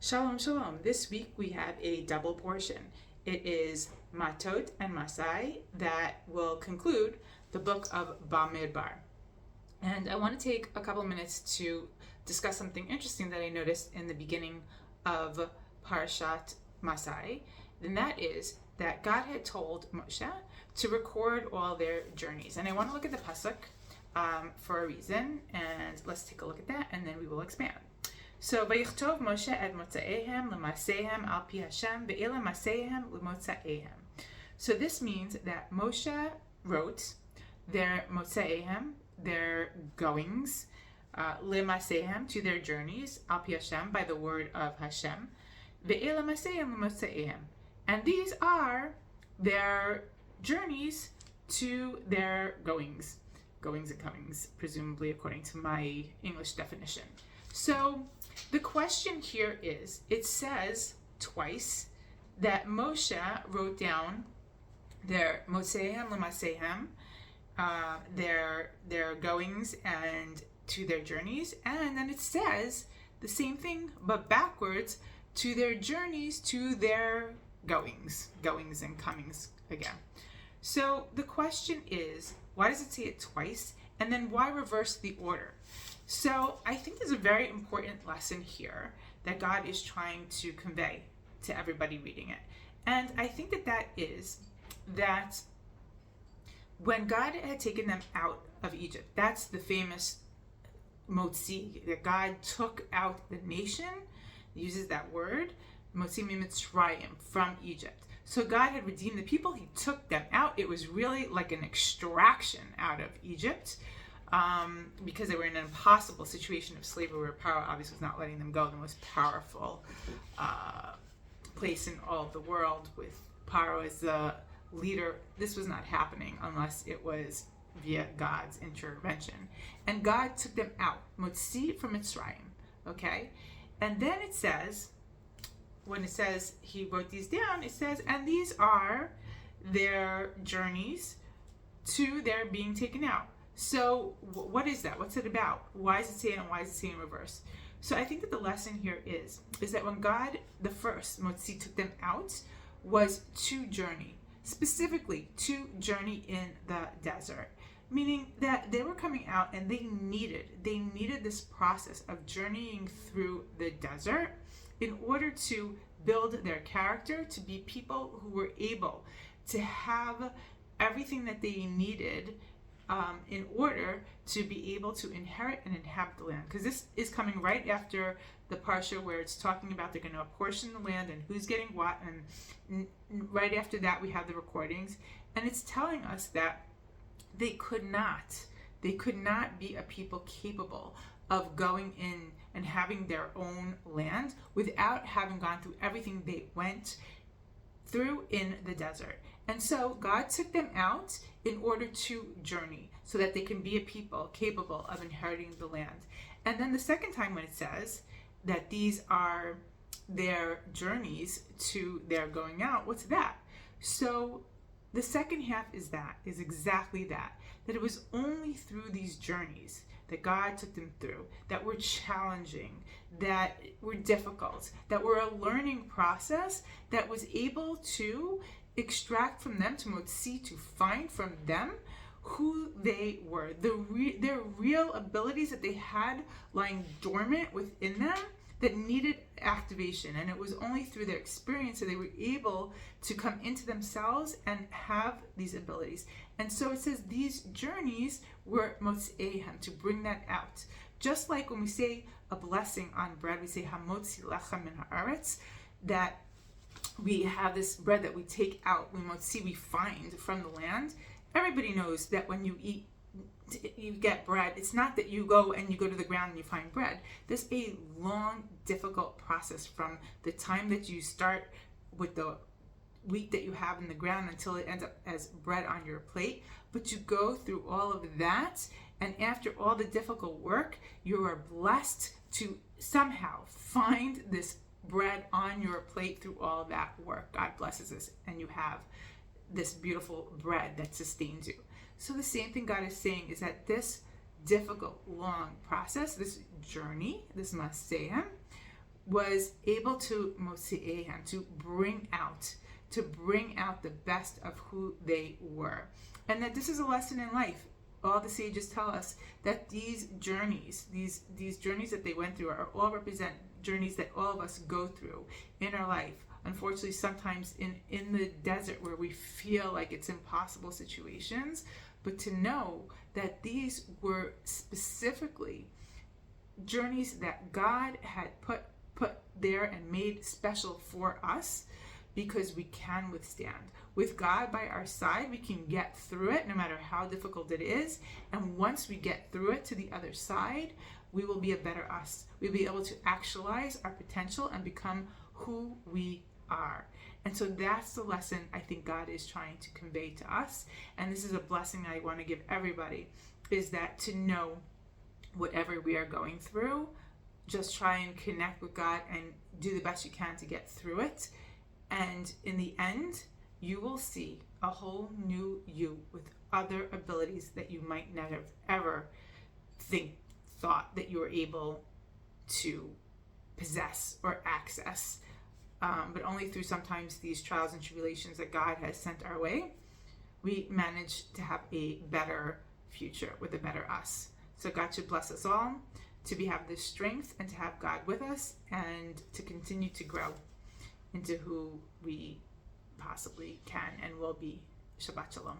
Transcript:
Shalom, shalom. This week we have a double portion. It is Matot and Masei that will conclude the book of Bamidbar. And I want to take a couple minutes to discuss something interesting that I noticed in the beginning of Parshat Masei, and that is that God had told Moshe to record all their journeys. And I want to look at the pasuk for a reason, and let's take a look at that, and then we will expand. So, Vayichtov Moshe et Motzaihem l'Maseihem al pi Hashem ve'ela Maseihem l'Motzaihem. So this means that Moshe wrote their Motzaihem, their goings, l'Maseihem, to their journeys, al pi Hashem, by the word of Hashem, ve'ela Maseihem l'Motzaihem. And these are their journeys to their goings and comings, presumably according to my English definition. So the question here is, it says twice that Moshe wrote down their Motzeihem l'Maseihem, their goings and to their journeys, and then it says the same thing but backwards, to their journeys to their goings and comings again. So the question is, why does it say it twice, and then why reverse the order? So I think there's a very important lesson here that God is trying to convey to everybody reading it. And I think that is that when God had taken them out of Egypt, that's the famous Motzi, that God took out the nation, uses that word, Motzi Mitzrayim, from Egypt. So God had redeemed the people, he took them out. It was really like an extraction out of Egypt. Because they were in an impossible situation of slavery where Pharaoh obviously was not letting them go, the most powerful place in all of the world, with Pharaoh as the leader. This was not happening unless it was via God's intervention. And God took them out, Motzi from Mitzrayim, okay? And then it says, when it says he wrote these down, it says, and these are their journeys to their being taken out. So what is that? What's it about? Why is it saying and why is it saying in reverse? So I think that the lesson here is that when God, the first, Motzi, took them out, was to journey, specifically to journey in the desert. Meaning that they were coming out and they needed this process of journeying through the desert in order to build their character, to be people who were able to have everything that they needed in order to be able to inherit and inhabit the land. Because this is coming right after the Parsha where it's talking about they're going to apportion the land and who's getting what, and right after that we have the recordings, and it's telling us that they could not be a people capable of going in and having their own land without having gone through everything they went through in the desert. And so God took them out in order to journey so that they can be a people capable of inheriting the land. And then the second time when it says that these are their journeys to their going out, what's that? So the second half is exactly that it was only through these journeys that God took them through, that were challenging, that were difficult, that were a learning process that was able to extract from them, to Motzi, to find from them who they were, their real abilities that they had lying dormant within them that needed activation. And it was only through their experience that they were able to come into themselves and have these abilities. And so it says these journeys were Motzeihem, to bring that out. Just like when we say a blessing on bread, we say Hamotzi lechem min haaretz, that we have this bread that we take out, we find from the land. Everybody knows that when you eat, you get bread, it's not that you go to the ground and you find bread. There's a long, difficult process from the time that you start with the wheat that you have in the ground until it ends up as bread on your plate. But you go through all of that, and after all the difficult work, you are blessed to somehow find this bread on your plate through all that work. God blesses us, and you have this beautiful bread that sustains you. So the same thing God is saying is that this difficult, long process, this journey, this Masei, was able to Masei, to bring out the best of who they were. And that this is a lesson in life. All the sages tell us that these journeys, these journeys that they went through are all represent journeys that all of us go through in our life. Unfortunately, sometimes in the desert where we feel like it's impossible situations, but to know that these were specifically journeys that God had put there and made special for us, because we can withstand. With God by our side, we can get through it no matter how difficult it is. And once we get through it to the other side, we will be a better us. We'll be able to actualize our potential and become who we are. And so that's the lesson I think God is trying to convey to us. And this is a blessing I want to give everybody, is that to know whatever we are going through, just try and connect with God and do the best you can to get through it. And in the end, you will see a whole new you with other abilities that you might not have ever thought that you were able to possess or access. But only through sometimes these trials and tribulations that God has sent our way, we manage to have a better future with a better us. So God should bless us all to have this strength and to have God with us and to continue to grow into who we possibly can and will be. Shabbat Shalom.